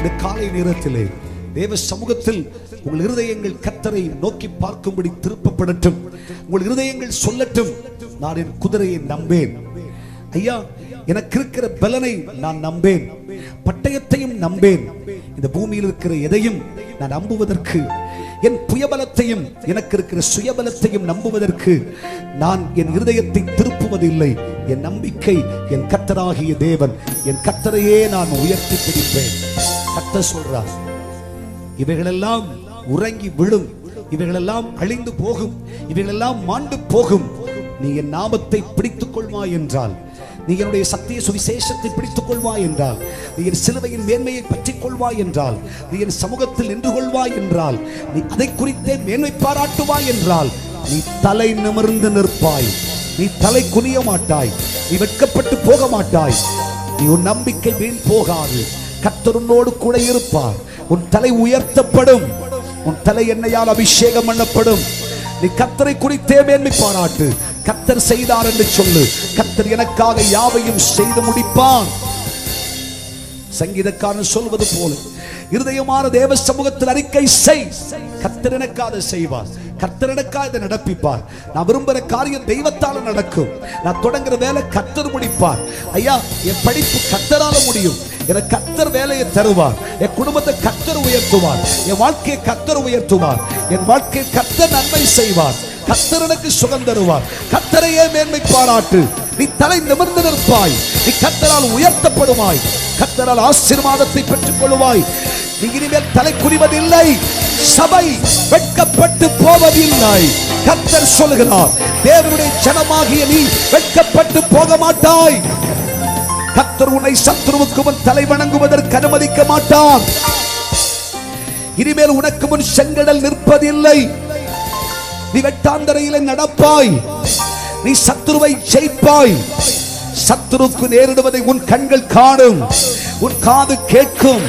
இந்த காலை நேரத்திலே தேவ சமூகத்தில் உங்கள் இருதயங்கள் கர்த்தரை நோக்கி பார்க்கும்படி திருப்பப்படட்டும். உங்கள் இருதயங்கள் சொல்லட்டும், நான் என் குதிரையை நம்பேன் ஐயா, எனக்கு இருக்கிற பலனை நான் நம்பேன், பட்டயத்தையும் நம்பேன், இந்த பூமியில் இருக்கிற எதையும் நான் நம்புவதற்கு, என் புயபலத்தையும் எனக்கு இருக்கிற சுயபலத்தையும் நம்புவதற்கு நான் என் இருதயத்தை திருப்புவதில்லை. என் நம்பிக்கை என் கர்த்தராகிய தேவன், என் கர்த்தரையே நான் உயர்த்தி பிடிப்பேன். கர்த்தர் சொல்றார், இவைகளெல்லாம் உறங்கி விழும், இவைகளெல்லாம் அழிந்து போகும், இவைகளெல்லாம் மாண்டு போகும். நீ என் நாமத்தை பிடித்துக் கொள்வாய் என்றால், நீ என்னுடைய சத்திய சுவிசேஷத்தை பிடித்துக் கொள்வாய் என்றால், நீ என் சிலுவையின் மேன்மையை பற்றிக் கொள்வாய் என்றால், நீ என் சமூகத்தில் நின்று கொள்வாய் என்றால், நீ அதை குறித்தே மேன்மை பாராட்டுவாய் என்றால், நீ தலை நிமிர்ந்து நிற்பாய், நீ தலை குனிய மாட்டாய், நீ வெட்கப்பட்டு போக மாட்டாய். நீ உன் நம்பிக்கை வீண் போகாது. கர்த்தர் உன்னோடு கூட இருப்பார். உன் தலை உயர்த்தப்படும், உன் தலை எண்ணெயால் அபிஷேகம் பண்ணப்படும். நீ கர்த்தரை குறித்தே மேன்மை பாராட்டு. கர்த்தர் செய்தார் என்று சொல்லு. கர்த்தர் எனக்காக யாவையும் செய்து முடிப்பான். சங்கீதக்காரன் சொல்வது போல இருதயமான தேவ சமூகத்தில் அறிக்கை செய். கர்த்தர் எனக்காக செய்வார், கர்த்தர் எனக்காக இதை நடப்பிப்பார். நான் விரும்புகிற காரியம் தெய்வத்தால நடக்கும். நான் தொடங்குற வேலை கர்த்தர் முடிப்பார். ஐயா, என் படிப்பு கர்த்தரால முடியும். எனக்கு கர்த்தர் வேலையை தருவார். என் குடும்பத்தை கர்த்தர் உயர்த்துவார். என் வாழ்க்கையை கர்த்தர் உயர்த்துவார். என் வாழ்க்கையை கர்த்தர் நன்மை செய்வார். கர்த்தர் எனக்கு சுகம் தருவார். கர்த்தரையே மேன்மை பாராட்டு. நீ தலை நிமிர்ந்து நிற்பாய். நீ கர்த்தரால் உயர்த்தப்படுவாய். கர்த்தரால் ஆசீர்வாதத்தை பெற்றுக் கொள்வாய். நீ இனிமேல் தலை குனிவதில்லை. சபை வெட்கப்பட்டு போவதில்லை. கர்த்தர் சொல்கிறார், தேவனுடைய ஜனமாகிய நீ வெட்கப்பட்டு போக மாட்டாய். கர்த்தர் உன்னை சத்துருவுக்கு முன் தலை வணங்குவதற்கு அனுமதிக்க மாட்டார். இனிமேல் உனக்கு முன் செங்கடல் நிற்பதில்லை. நீ வெட்டாந்தரையிலே நடப்பாய். நீ சத்துருவை ஜெயிப்பாய். சத்துருக்கு நேரிடுவதை உன் கண்கள் காணும், உன் காது கேட்கும்.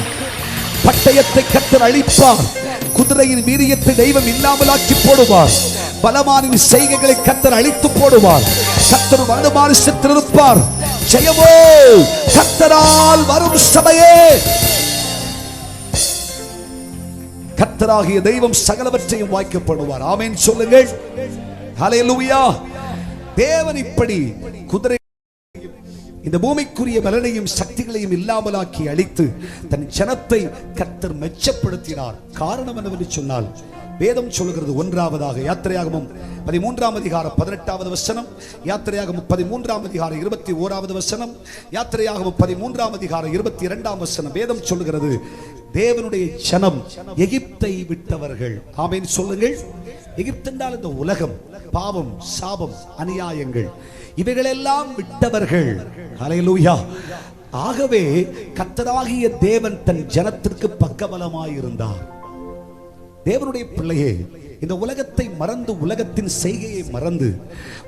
பட்டயத்தை கர்த்தர் அழிப்பார். குதிரையின் வீரியத்தை தெய்வம் இல்லாமலாக்கி போடுவார். பலமானின் செய்கைகளை கர்த்தர் அழித்து போடுவார். கர்த்தர் வலுமானிசத்தில் இருப்பார். ஜெயமோ கர்த்தரால் வரும் சபையே. கர்த்தராகிய தெய்வம் சகலவற்றையும் வாய்க்கப்படுவார். ஆமென் சொல்லுங்கள். ஹல்லேலூயா. தேவன் இப்படி குதிரை இந்த பூமிக்குரிய பலனையும் சக்திகளையும் இல்லாமலாக்கி அழித்து தன் ஜனத்தை கர்த்தர் மெச்சப்படுத்தினார். காரணம் என்னவென்று சொன்னால், வேதம் சொல்லுகிறது ஒன்றாவதாக யாத்திரையாகமம் 13ஆம் அதிகாரம் 18வது வசனம், யாத்திரையாகமம் 13ஆம் அதிகாரம் 21வது வசனம், யாத்திரையாகமம் 13ஆம் அதிகாரம் 22ஆம் வசனம். வேதம் சொல்லுகிறது, தேவனுடைய ஜனம் எகிப்தை விட்டவர்கள். ஆமென் சொல்லுங்கள். எகிப்து என்றால் இந்த உலகம், பாவம், சாபம், அநியாயங்கள், இவைகளெல்லாம் விட்டவர்கள். ஹல்லேலூயா. ஆகவே கர்த்தராகிய தேவன் தன் ஜனத்திற்கு பக்கபலமாயிருந்தார். தேவனுடைய பிள்ளையே, இந்த உலகத்தை மறந்து, உலகத்தின் செய்கையை மறந்து,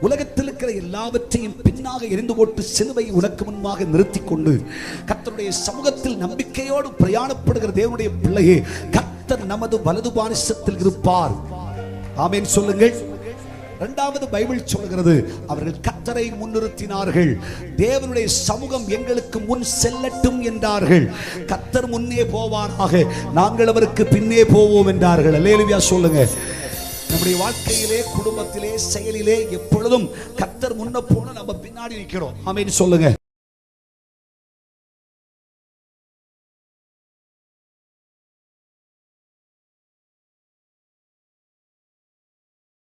உலகத்தில் இருக்கிற எல்லாவற்றையும் பின்னாக எரிந்து போட்டு சிலுவை உனக்கு முன்பாக நிறுத்தி கொண்டு கர்த்தருடைய சமூகத்தில் நம்பிக்கையோடு பிரயாணப்படுகிற தேவனுடைய பிள்ளையே, கர்த்தர் நமது வலது பாரிசத்தில் இருப்பார். ஆமென் சொல்லுங்கள். இரண்டாவது பைபிள் சொல்கிறது, அவர்கள் கர்த்தரை முன்னிறுத்தினார்கள். தேவனுடைய சமூகம் எங்களுக்கு முன் செல்லட்டும் என்றார்கள். கர்த்தர் முன்னே போவாராக, நாங்கள் அவருக்கு பின்னே போவோம் என்றார்கள். அல்லேலூயா சொல்லுங்க. நம்முடைய வாழ்க்கையிலே, குடும்பத்திலே, செயலிலே எப்பொழுதும் கர்த்தர் முன்ன போன நம்ம பின்னாடி நிற்கிறோம். ஆமென் சொல்லுங்க.